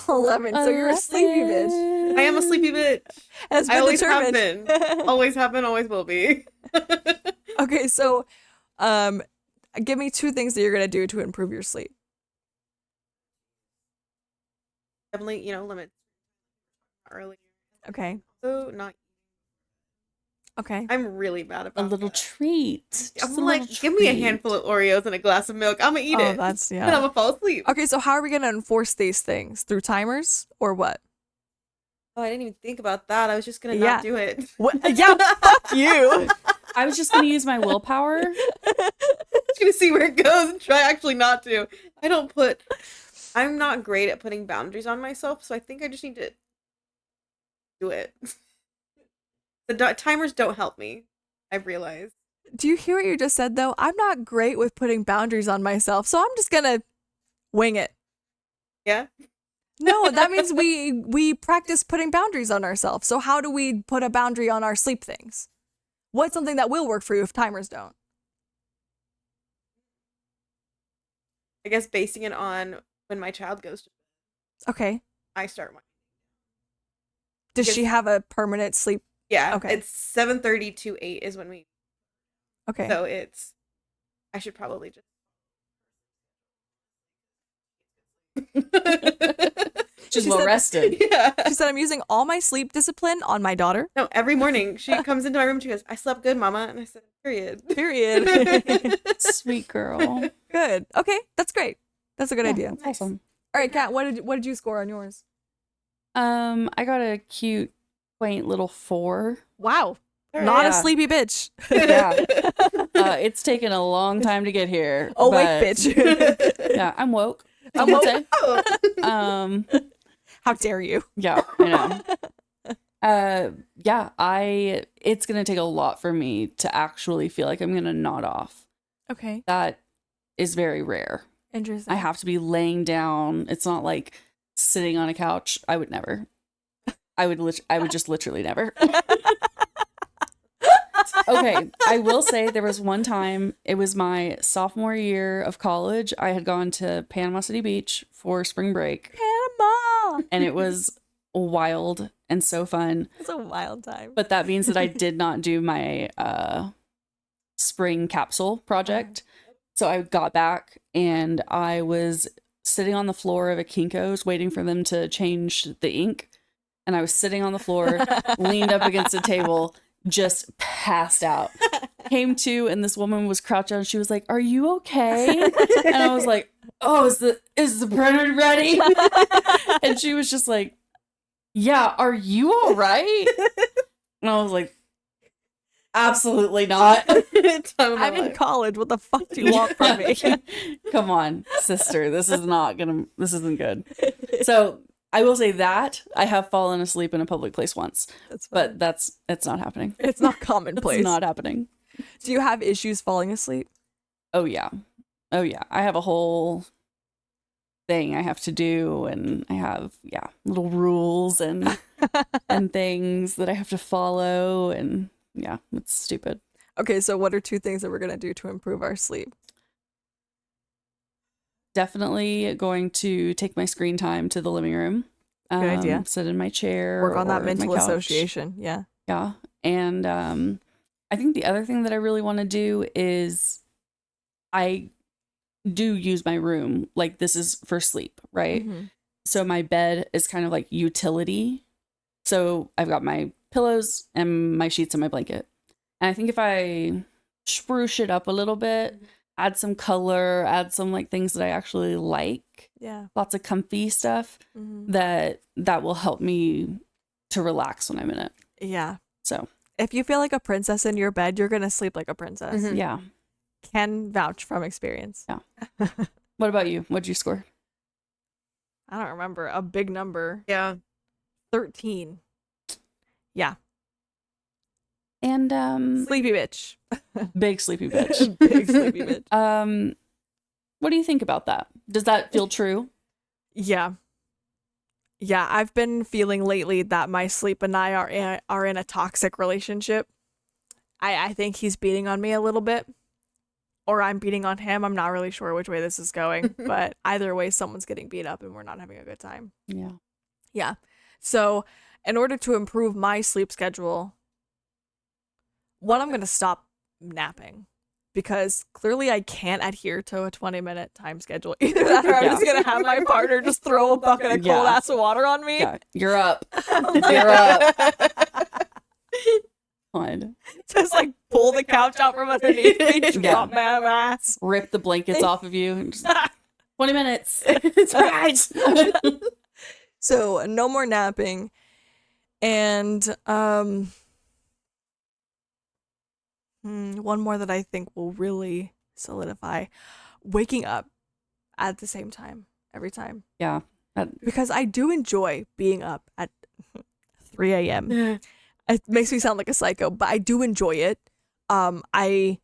11. So you're a sleepy bitch. I am a sleepy bitch. Has been I always have determined. been. Always have been, always will be. Okay, so give me 2 things that you're gonna do to improve your sleep. Definitely, limits earlier. Okay. So not. Okay. I'm really bad A about little that. treat. Just I'm a like, little give me a treat. handful of Oreos and a glass of milk. I'm gonna eat it. That's And I'm gonna fall asleep. Okay, so how are we gonna enforce these things? Through timers or what? Oh, I didn't even think about that. I was just gonna Yeah. not do it. What? Yeah, fuck you. I was just going to use my willpower. Just gonna see where it goes and try actually not to. I'm not great at putting boundaries on myself, so I think I just need to do it. The timers don't help me. I've realized. Do you hear what you just said though? I'm not great with putting boundaries on myself, so I'm just gonna wing it. Yeah. No, that means we practice putting boundaries on ourselves. So how do we put a boundary on our sleep things? What's something that will work for you if timers don't? I guess basing it on when my child goes to Okay. I start my Does she have a permanent sleep? Yeah. Okay. It's 7:30 to 8 is when we. Okay. So I should probably just. She's She well said- rested. Yeah. She said, I'm using all my sleep discipline on my daughter. No, every morning she comes into my room and she goes, I slept good, mama. And I said, period. Period. Sweet girl. Good. Okay, that's great. That's a good Yeah, idea. that's awesome. All right, Kat, what did you score on yours? I got a cute, quaint little 4. Wow. All Not Yeah. a sleepy bitch. Yeah. It's taken a long time to get here. Awake but bitch. Yeah, I'm woke. I'm I would woke. say. Um, How dare you? yeah, I know. Yeah, it's gonna take a lot for me to actually feel like I'm gonna nod off. Okay. That is very rare. Interesting. I have to be laying down. It's not like sitting on a couch. I would never. I would just literally never. Okay, I will say there was one time, it was my sophomore year of college. I had gone to Panama City Beach for spring break, Panama. and it was wild and so fun. It's a wild time. But that means that I did not do my spring capsule project. So I got back and I was sitting on the floor of a Kinko's waiting for them to change the ink. And I was sitting on the floor, leaned up against a table, just passed out. Came to, and this woman was crouched down. She was like, "Are you okay?" And I was like, "Oh, is the printer ready?" And she was just like, "Yeah, are you all right?" And I was like, "Absolutely not." I'm in college. What the fuck do you want from me? Come on, sister. This isn't good. So I will say that I have fallen asleep in a public place once, That's fine. but it's not happening. It's not commonplace. It's not happening. Do you have issues falling asleep? Oh yeah. I have a whole thing I have to do, and I have little rules and things that I have to follow, and yeah, it's stupid. Okay, so what are 2 things that we're gonna do to improve our sleep? Definitely going to take my screen time to the living room. Good idea. Sit in my chair. Work on that or my mental couch. association. Yeah. Yeah. And I think the other thing that I really want to do is I do use my room. Like, this is for sleep, right? Mhm. So my bed is kind of like utility. So I've got my pillows and my sheets and my blanket. And I think if I spruce it up a little bit, add some color, add some like things that I actually like, Yeah. lots of comfy stuff, Mhm. that will help me to relax when I'm in it. Yeah. So If you feel like a princess in your bed, you're gonna sleep like a princess. Mhm. yeah. Can vouch from experience. Yeah. What about you? What'd you score? I don't remember. A big number. Yeah. 13. Yeah. And Sleepy bitch. big sleepy bitch. Big sleepy bitch. What do you think about that? Does that feel true? Yeah. Yeah, I've been feeling lately that my sleep and I are in a toxic relationship. I think he's beating on me a little bit. Or I'm beating on him. I'm not really sure which way this is going. But either way, someone's getting beat up and we're not having a good time. Yeah. Yeah. So, in order to improve my sleep schedule, one, I'm going to stop napping because clearly I can't adhere to a 20-minute time schedule. Either that or I'm Yeah. just going to have my partner just throw a bucket of cold Yeah. ass water on me. Yeah. You're up. You're up. Fine. Just like pull the couch out from underneath me, drop my ass. Rip the blankets off of you. And just, 20 minutes. It's right. So, no more napping. And one more that I think will really solidify, waking up at the same time every time. Yeah. Because I do enjoy being up at 3 a.m. It makes me sound like a psycho, but I do enjoy it. I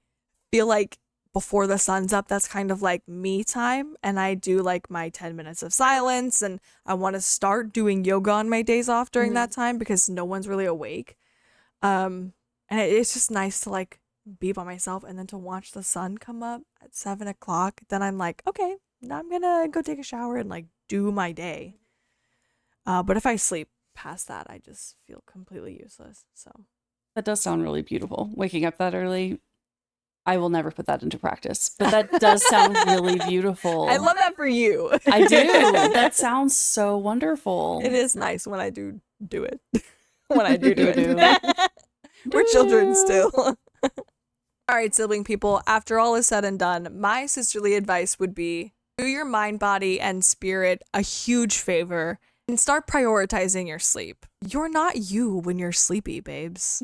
feel like before the sun's up, that's kind of like me time. And I do like my 10 minutes of silence. And I want to start doing yoga on my days off during that time because no one's really awake. And it's just nice to like be by myself and then to watch the sun come up at 7 o'clock. Then I'm like, okay, now I'm going to go take a shower and like do my day. But if I sleep, past that, I just feel completely useless. So That does sound really beautiful. Waking up that early. I will never put that into practice, but that does sound really beautiful. I love that for you. I do. That sounds so wonderful. It is nice when I do it. When I do it. We're children still. All right, sibling people, after all is said and done, my sisterly advice would be do your mind, body, and spirit a huge favor and start prioritizing your sleep. You're not you when you're sleepy, babes.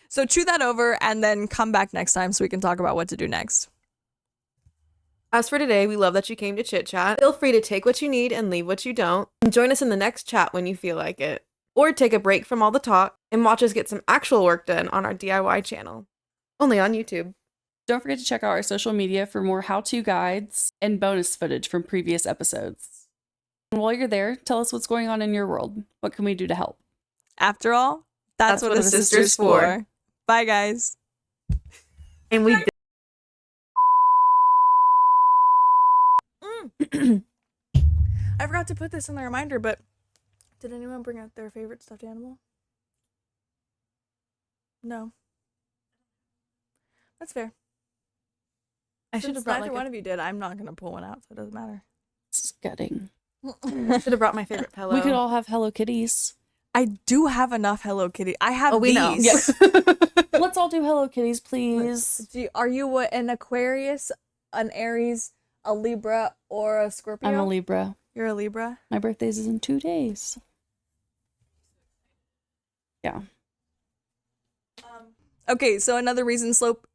So chew that over and then come back next time so we can talk about what to do next. As for today, we love that you came to Chit Chat. Feel free to take what you need and leave what you don't. And join us in the next chat when you feel like it. Or take a break from all the talk and watch us get some actual work done on our DIY channel. Only on YouTube. Don't forget to check out our social media for more how-to guides and bonus footage from previous episodes. And while you're there, tell us what's going on in your world. What can we do to help? After all, that's what a sister's for. Bye, guys. And we I forgot to put this in the reminder, but did anyone bring out their favorite stuffed animal? No. That's fair. I should have brought neither one of you did. I'm not gonna pull one out, so it doesn't matter. It's gutting. should have brought my favorite pillow. We could all have Hello Kitties. I do have enough Hello Kitty. I have we these. know. Yes. Let's all do Hello Kitties, please. Are you an Aquarius, an Aries, a Libra, or a Scorpio? I'm a Libra. You're a Libra? My birthday's in 2 days. Yeah. Okay, so another reason slope.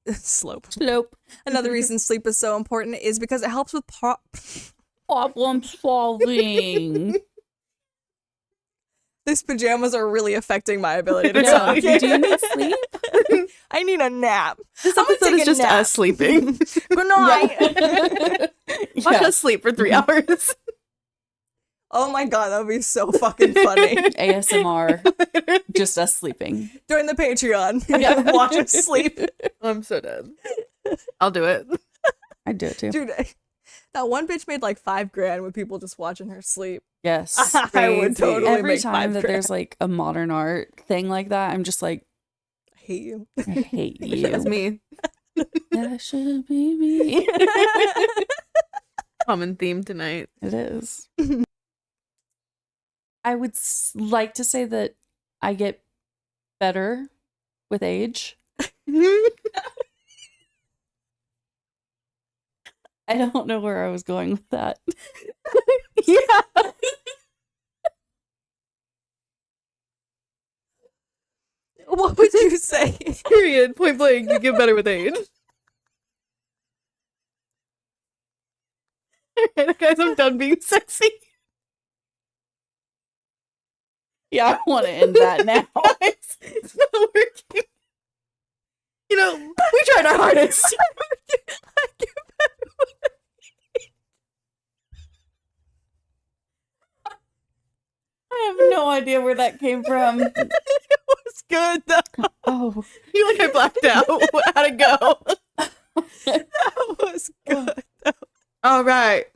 Another reason sleep is so important is because it helps with Problem solving. These pajamas are really affecting my ability to No, talk. do you need sleep? I need a nap. This I'm gonna episode take is a just nap. us sleeping. Good night. Watch us sleep for 3 hours. Oh my god, that would be so fucking funny. ASMR. Just us sleeping. Join the Patreon. Yeah, watch us sleep. I'm so dead. I'll do it. I'd do it too. Dude, that one bitch made like $5,000 with people just watching her sleep. Yes. I would totally Every make time that $5,000. there's like a modern art thing like that, I'm just like, I hate you. I hate you. That's me. That should be me. Common theme tonight. It is. I would like to say that I get better with age. I don't know where I was going with that. Yeah. What would you say? Period. Point blank. You get better with age. Alright, guys, I'm done being sexy. Yeah, I want to end that now. It's not working. You know, we tried our hardest. I have no idea where that came from. It was good though. Oh, You like I blacked out. How'd it go? That was good. All right.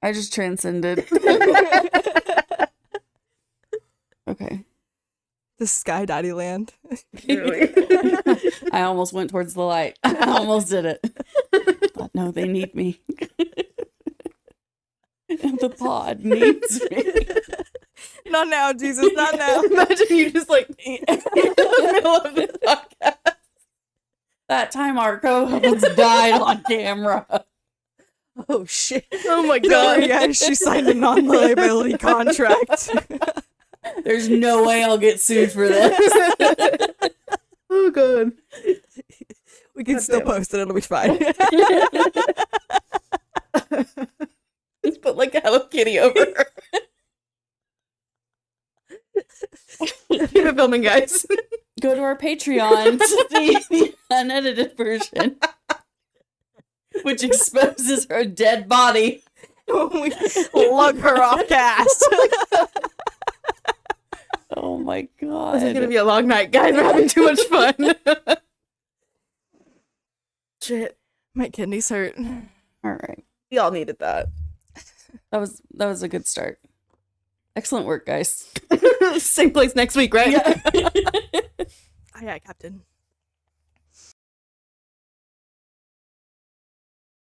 I just transcended. Okay. The Sky Daddy Land. Really? I almost went towards the light. I almost did it. But no, they need me. The pod needs me. Not now, Jesus, not now. Imagine you just like in the middle of this podcast. That time our co-host died on camera. Oh shit. Oh my Don't god. worry, guys, she signed a non-liability contract. There's no way I'll get sued for this. Oh god. We can God still damn it. post it, it'll be fine. Just put like a Hello Kitty over her. Keep it filming, guys. Go to our Patreon to see the unedited version, which exposes her dead body. We lug her off cast. Oh my This is gonna god. be a long night, guys. We're having too much fun. Shit. My kidneys hurt. All right. We all needed that. That was a good start. Excellent work, guys. Same place next week, right? Yeah. Aye, aye, Captain.